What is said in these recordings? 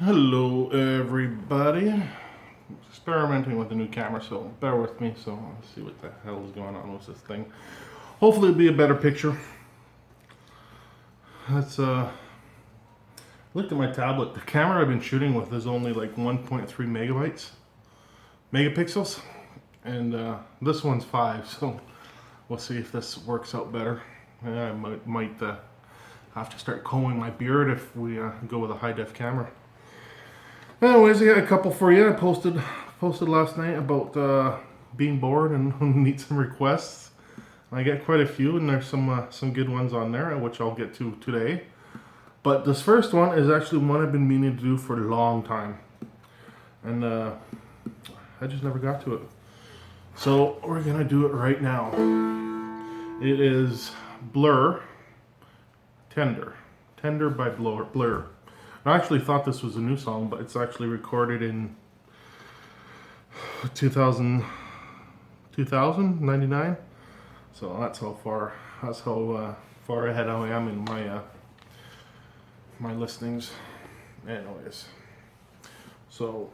Hello everybody. Experimenting with a new camera, so bear with me. So let's see what the hell is going on with this thing. Hopefully it'll be a better picture. Let's look at my tablet. The camera I've been shooting with is only like 1.3 megapixels, and this one's 5. So we'll see if this works out better. I might have to start combing my beard if we go with a high def camera. Anyways, I got a couple for you. I posted last night about being bored and need some requests. I got quite a few, and there's some good ones on there, which I'll get to today. But this first one is actually one I've been meaning to do for a long time, and I just never got to it. So we're gonna do it right now. It is Blur, Tender by Blur. I actually thought this was a new song, but it's actually recorded in 99. So that's how far ahead I am in my listings. Anyways, so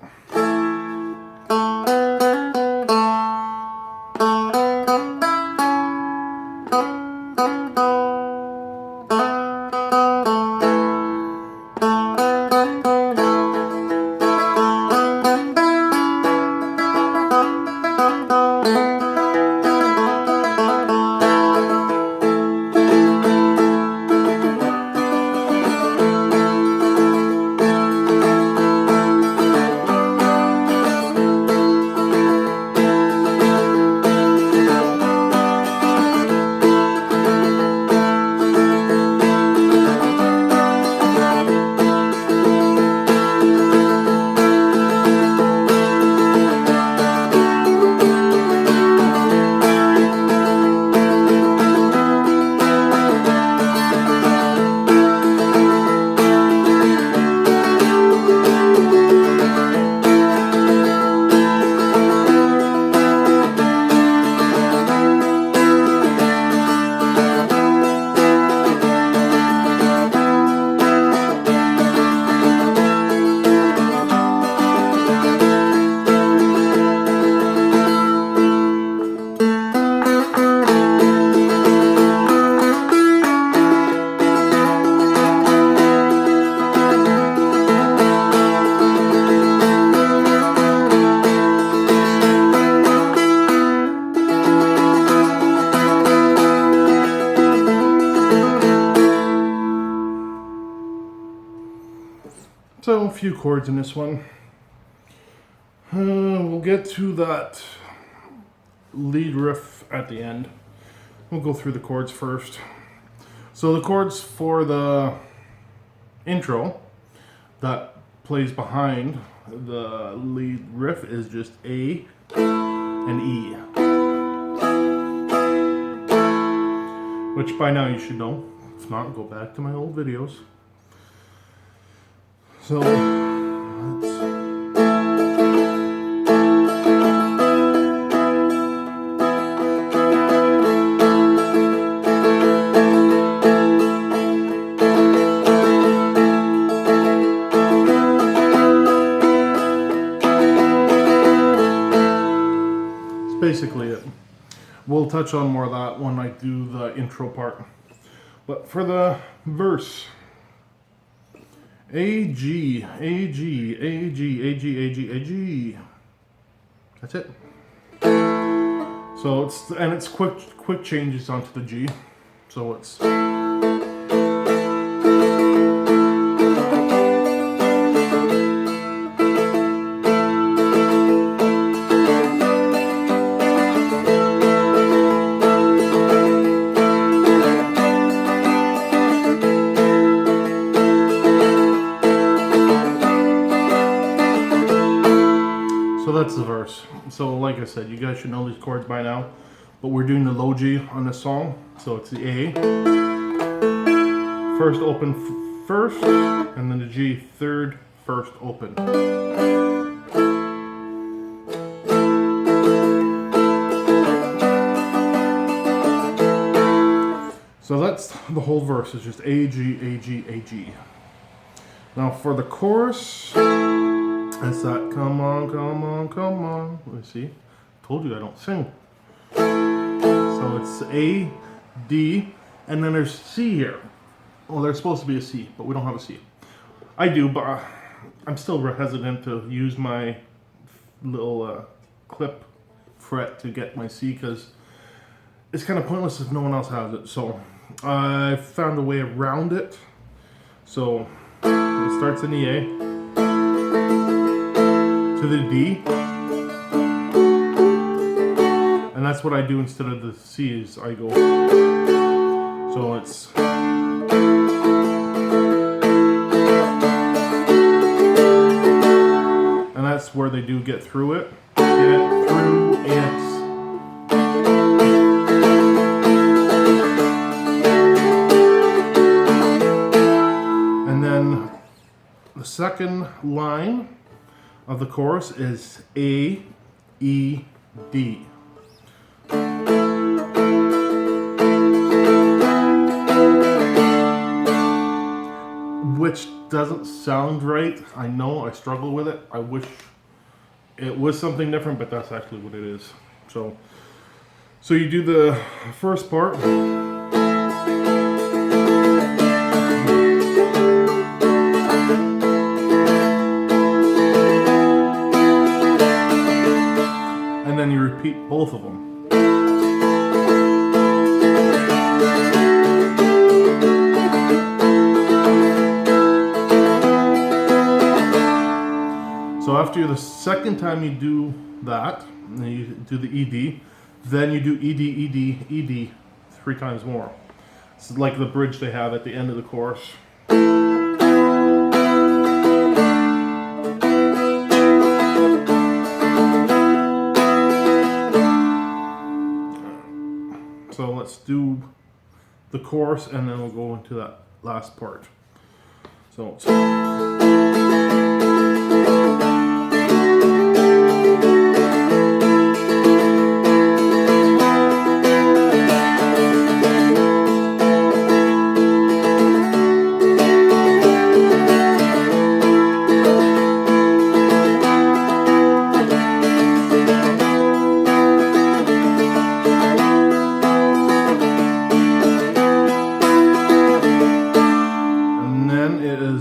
a few chords in this one. We'll get to that lead riff at the end. We'll go through the chords first. So the chords for the intro that plays behind the lead riff is just A and E, which by now you should know. If not, go back to my old videos. So that's basically it. We'll touch on more of that when I do the intro part. But for the verse, A, G, A, G, A, G, A, G, A, G, A, G. That's it. So it's quick changes onto the G. So it's that's the verse. So like I said, you guys should know these chords by now, but we're doing the low G on this song. So it's the A, first open first, and then the G, third, first open. So that's the whole verse, is just A, G, A, G, A, G. Now for the chorus, it's that come on, come on, come on. Let me see. Told you I don't sing. So it's A, D, and then there's C here. Well, there's supposed to be a C, but we don't have a C. I do, but I'm still hesitant to use my little clip fret to get my C because it's kind of pointless if no one else has it. So I found a way around it. So it starts in the A to the D, and that's what I do instead of the C. Is I go, so it's, and that's where they do get through it. Get through it. The second line of the chorus is A, E, D. Which doesn't sound right. I know, I struggle with it. I wish it was something different, but that's actually what it is. So you do the first part. And then you repeat both of them. So after the second time you do that, and you do the ED, then you do ED, ED, ED 3 times more. It's like the bridge they have at the end of the chorus. So let's do the chorus and then we'll go into that last part. So it's,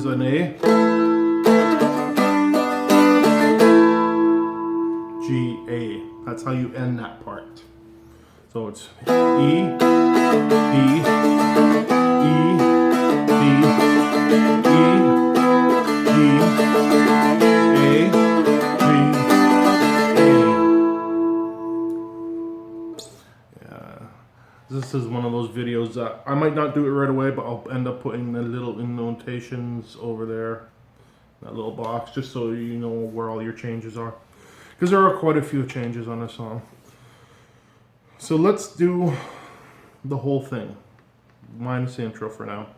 an A, G, A. That's how you end that part. So it's E, D, E, D, E, D, A, G, A. Yeah. This is one of those videos that I might not do it right away, but I'll end up putting the little annotations over there, that little box, just so you know where all your changes are. Because there are quite a few changes on this song. So let's do the whole thing, minus the intro for now.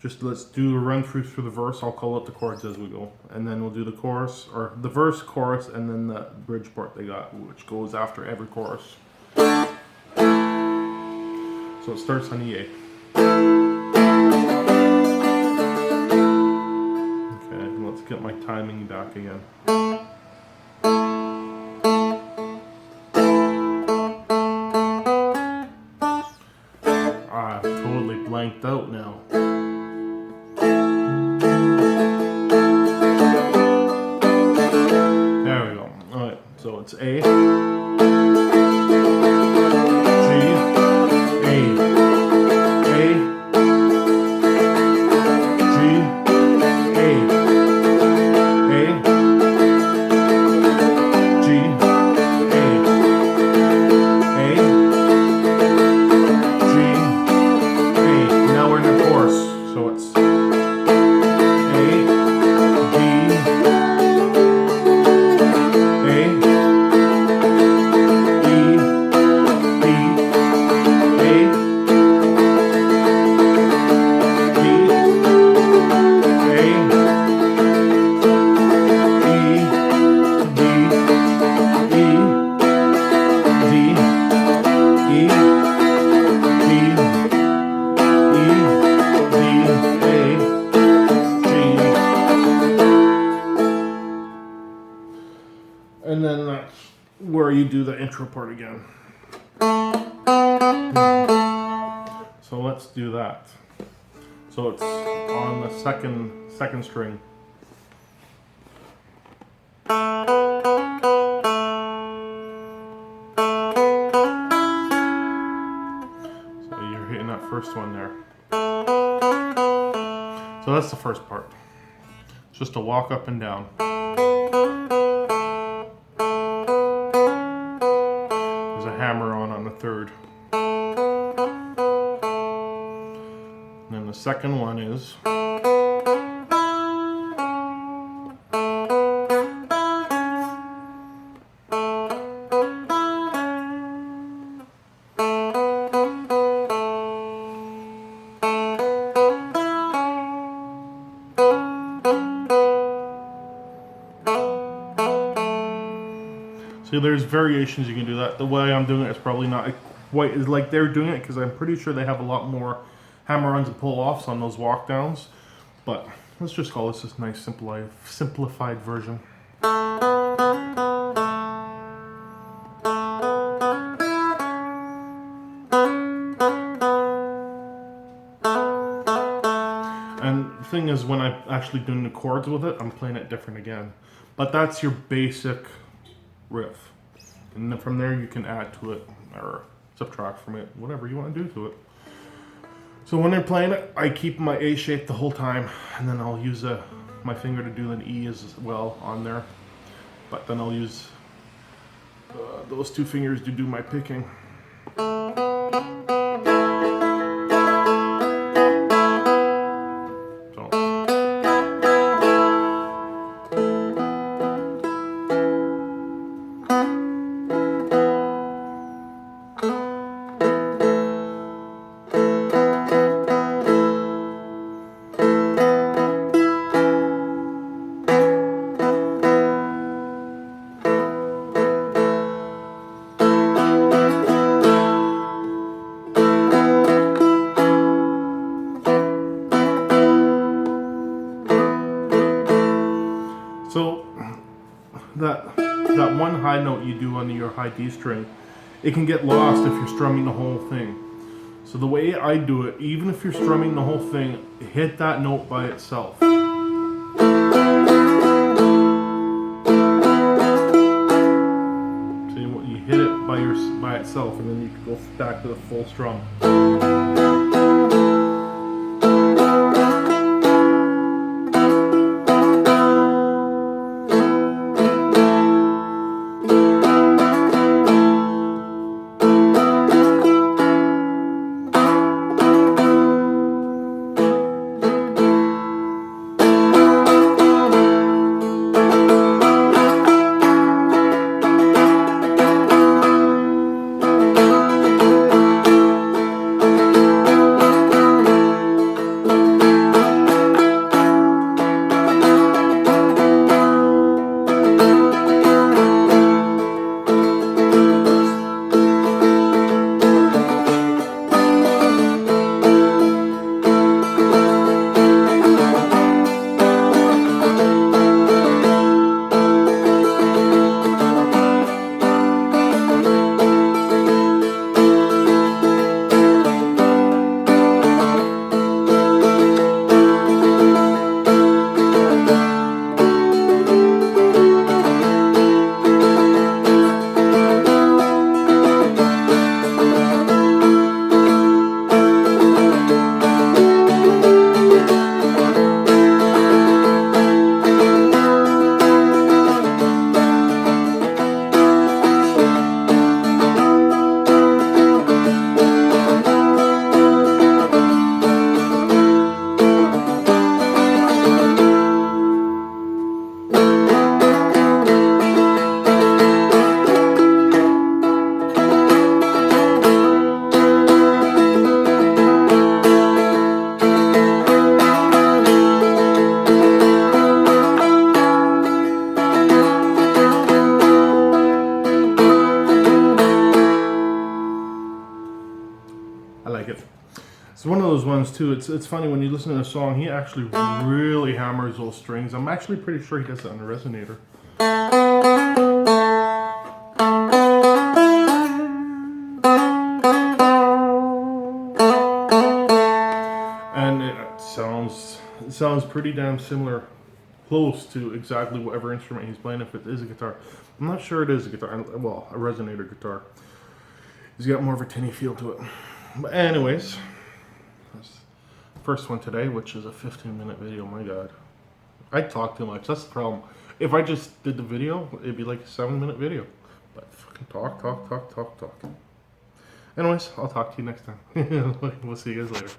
Just let's do a run through the verse. I'll call out the chords as we go. And then we'll do the chorus, or the verse, chorus, and then the bridge part they got, which goes after every chorus. So it starts on the A. Okay, let's get my timing back again. I've totally blanked out now. There we go. Alright, so it's A. And then that's where you do the intro part again. So let's do that. So it's on the second string. So you're hitting that first one there. So that's the first part. It's just a walk up and down. There's a hammer on the third. And then the second one is see, there's variations you can do that. The way I'm doing it is probably not quite as like they're doing it, because I'm pretty sure they have a lot more hammer-ons and pull-offs on those walk-downs. But let's just call this nice simplified version. And the thing is, when I'm actually doing the chords with it, I'm playing it different again. But that's your basic riff. And then from there you can add to it or subtract from it, whatever you want to do to it. So when they're playing it, I keep my A shape the whole time, and then I'll use my finger to do an E as well on there. But then I'll use those two fingers to do my picking. So that one high note you do on your high D string, it can get lost if you're strumming the whole thing. So the way I do it, even if you're strumming the whole thing, hit that note by itself. So you hit it by itself, and then you can go back to the full strum. It's one of those ones too. It's funny when you listen to the song, he actually really hammers those strings. I'm actually pretty sure he does it on the resonator. And it sounds pretty damn similar, close to exactly whatever instrument he's playing. If it is a guitar, I'm not sure it is a guitar. Well, a resonator guitar. He's got more of a tinny feel to it. But anyways, that's the first one today, which is a 15-minute video. My God, I talk too much. That's the problem. If I just did the video, it'd be like a 7-minute video. But fucking talk. Anyways, I'll talk to you next time. We'll see you guys later.